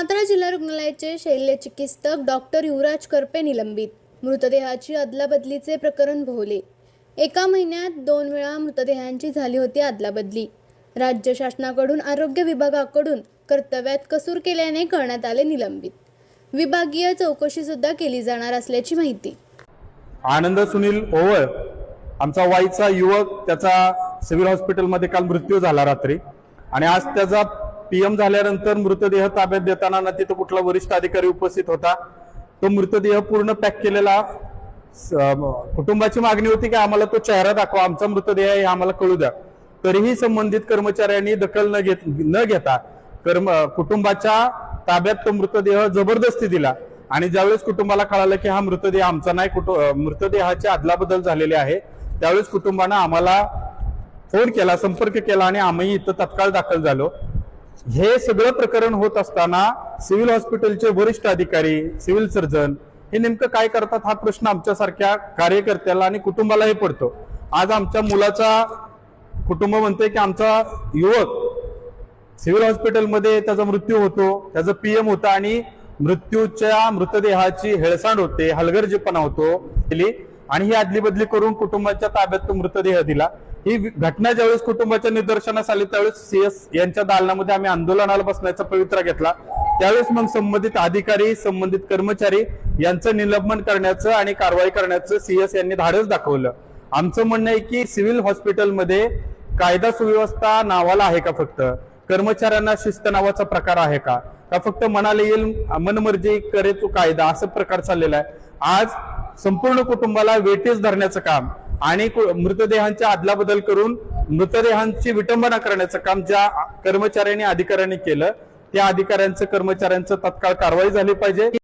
सातारा जिल्हा रुग्णालयाचे शल्यचिकित्सक डॉक्टर युवराज करपे निलंबित. मृतदेहाची अदलाबदलीचे प्रकरण भोवले. एका महिन्यात 2 वेळा मृतदेहांची झाली होती अदलाबदली. राज्य शासनाकडून आरोग्य विभागाकडून कर्तव्यात कसूर केल्याने करण्यात आले निलंबित. विभागीय चौकशी सुद्धा केली जाणार असल्याची माहिती. आनंद सुनील ओवळ आमचा वाईचा युवक, त्याचा सिव्हिल हॉस्पिटलमध्ये काल मृत्यू झाला रात्री, आणि आज त्याचा पीएम झाल्यानंतर मृतदेह ताब्यात देताना ना तिथं कुठला वरिष्ठ अधिकारी उपस्थित होता. तो मृतदेह पूर्ण पॅक केलेला. कुटुंबाची मागणी होती की आम्हाला तो चेहरा दाखवा, आमचा मृतदेह आहे आम्हाला कळू द्या. तरीही संबंधित कर्मचाऱ्यांनी दखल न घेता कुटुंबाच्या ताब्यात तो मृतदेह जबरदस्ती दिला. आणि ज्यावेळेस कुटुंबाला कळालं की हा मृतदेह आमचा नाही, मृतदेहाची अदलाबदल झालेली आहे, त्यावेळेस कुटुंबानं आम्हाला फोन केला, संपर्क केला आणि आम्ही इथं तत्काळ दाखल झालो. हे सगळं प्रकरण होत असताना सिव्हिल हॉस्पिटलचे वरिष्ठ अधिकारी, सिव्हिल सर्जन हे नेमकं काय करतात हा प्रश्न आमच्यासारख्या कार्यकर्त्याला आणि कुटुंबालाही पडतो. आज आमच्या मुलाचा कुटुंब म्हणते की आमचा युवक सिव्हिल हॉस्पिटलमध्ये त्याचा मृत्यू होतो, त्याचं पीएम होतं आणि मृतदेहाची हेळसांड होते, हलगर्जीपणा होतो आणि ही अदली बदली करून कुटुंबाच्या ताब्यात तो मृतदेह दिला. ही घटना ज्यावेळेस कुटुंबाच्या निदर्शनास आली त्यावेळेस सीएस यांच्या दालनामध्ये आम्ही आंदोलनाला बसण्याचा पवित्रा घेतला. त्यावेळेस मग संबंधित अधिकारी, संबंधित कर्मचारी यांचं निलंबन करण्याचं आणि कारवाई करण्याचं सीएस यांनी धाडस दाखवलं. आमचं म्हणणं आहे की सिव्हिल हॉस्पिटलमध्ये कायदा सुव्यवस्था नावाला आहे का? फक्त कर्मचाऱ्यांना शिस्त नावाचा प्रकार आहे का? फक्त मनाला येईल मनमर्जी करे तो कायदा असा प्रकार चाललेला आहे. आज संपूर्ण कुटुंबाला वेठीस धरण्याचं काम आणि मृतदेहांच्या अदलाबदल करून मृतदेहांची विटंबना करण्याचं काम ज्या कर्मचाऱ्यांनी, अधिकाऱ्यांनी केलं, त्या अधिकाऱ्यांचं, कर्मचाऱ्यांचं तत्काळ कारवाई झाली पाहिजे.